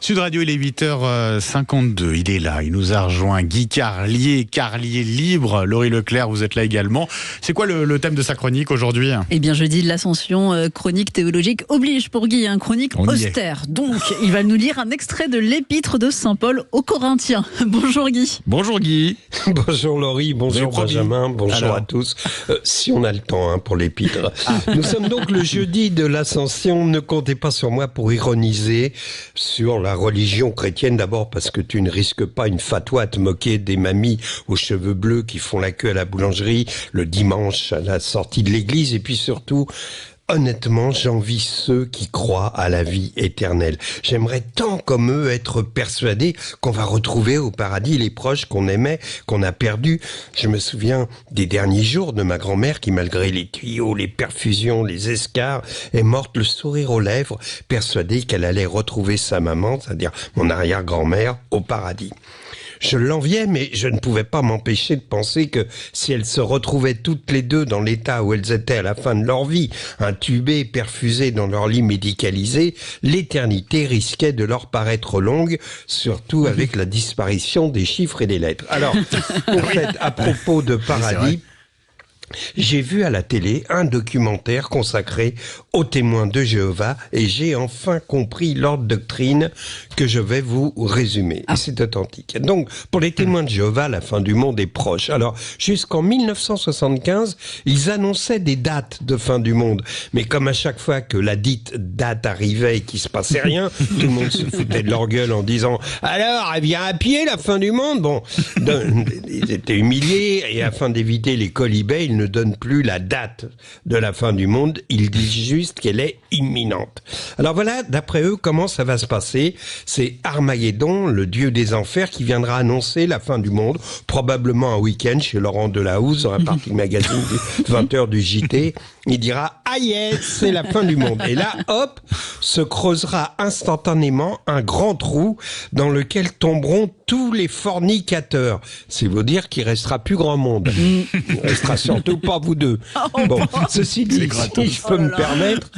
Sud Radio, il est 8h52. Il est là, il nous a rejoint. Guy Carlier libre. Laurie Leclerc, vous êtes là également. C'est quoi le thème de sa chronique aujourd'hui ? Eh bien, jeudi de l'Ascension, chronique théologique oblige pour Guy, chronique austère. Donc, il va nous lire un extrait de l'épître de Saint Paul aux Corinthiens. Bonjour Guy. Bonjour Guy. Bonjour Laurie, bonjour Benjamin, bonjour à tous. Si on a le temps pour l'épître. Nous sommes donc le jeudi de l'Ascension. Ne comptez pas sur moi pour ironiser sur la religion chrétienne. D'abord parce que tu ne risques pas une fatwa à te moquer des mamies aux cheveux bleus qui font la queue à la boulangerie le dimanche à la sortie de l'église. Et puis surtout, honnêtement, j'envie ceux qui croient à la vie éternelle. J'aimerais tant comme eux être persuadé qu'on va retrouver au paradis les proches qu'on aimait, qu'on a perdus. Je me souviens des derniers jours de ma grand-mère qui, malgré les tuyaux, les perfusions, les escarres, est morte le sourire aux lèvres, persuadée qu'elle allait retrouver sa maman, c'est-à-dire mon arrière-grand-mère, au paradis. Je l'enviais, mais je ne pouvais pas m'empêcher de penser que si elles se retrouvaient toutes les deux dans l'état où elles étaient à la fin de leur vie, intubées, perfusées dans leur lit médicalisé, l'éternité risquait de leur paraître longue, surtout avec la disparition des chiffres et des lettres. Alors, en fait, à propos de paradis, j'ai vu à la télé un documentaire consacré aux témoins de Jéhovah et j'ai enfin compris leur doctrine que je vais vous résumer. Et c'est authentique. Donc, pour les témoins de Jéhovah, la fin du monde est proche. Alors, jusqu'en 1975, ils annonçaient des dates de fin du monde. Mais comme à chaque fois que la dite date arrivait et qu'il se passait rien, tout le monde se foutait de leur gueule en disant « Alors, elle vient à pied, la fin du monde ?» Bon, ils étaient humiliés et afin d'éviter les colibets, ils ne donnent plus la date de la fin du monde, ils disent juste qu'elle est imminente. Alors voilà, d'après eux, comment ça va se passer ? C'est Armageddon, le dieu des enfers, qui viendra annoncer la fin du monde, probablement un week-end chez Laurent Delahousse, dans la partie magazine du 20h du JT. Il dira « Ah yes, c'est la fin du monde !» Et là, hop, se creusera instantanément un grand trou dans lequel tomberont tous les fornicateurs. C'est vous dire qu'il restera plus grand monde. Il restera surtout pas vous deux. Bon, ceci dit, si je peux me permettre...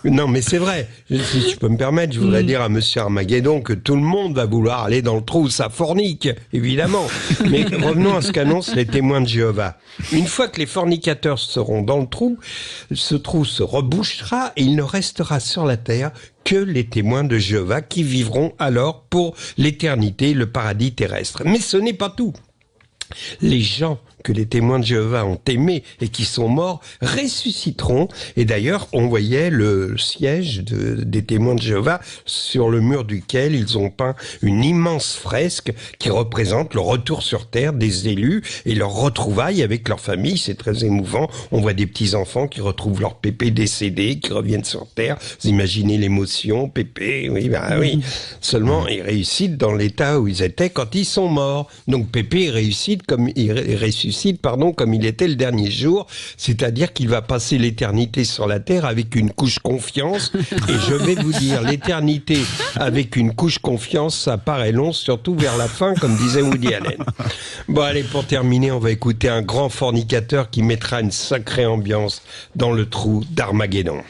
Non, mais c'est vrai. Si je peux me permettre, je voudrais dire à Monsieur Armageddon que tout le monde va vouloir aller dans le trou où ça fornique, évidemment. Mais revenons à ce qu'annoncent les témoins de Jéhovah. Une fois que les fornicateurs seront dans le trou, ce trou se rebouchera et il ne restera sur la terre que les témoins de Jéhovah qui vivront alors pour l'éternité le paradis terrestre. Mais ce n'est pas tout. Les gens que les témoins de Jéhovah ont aimés et qui sont morts ressusciteront. Et d'ailleurs, on voyait le siège des témoins de Jéhovah sur le mur duquel ils ont peint une immense fresque qui représente le retour sur terre des élus et leur retrouvailles avec leur famille. C'est très émouvant. On voit des petits-enfants qui retrouvent leur pépé décédé, qui reviennent sur terre. Vous imaginez l'émotion, pépé, oui, oui. Seulement, ils réussissent dans l'état où ils étaient quand ils sont morts. Donc Pépé ressuscite comme il était le dernier jour, c'est-à-dire qu'il va passer l'éternité sur la terre avec une couche confiance, et je vais vous dire, l'éternité avec une couche confiance, ça paraît long, surtout vers la fin, comme disait Woody Allen. Bon, allez, pour terminer, on va écouter un grand fornicateur qui mettra une sacrée ambiance dans le trou d'Armageddon.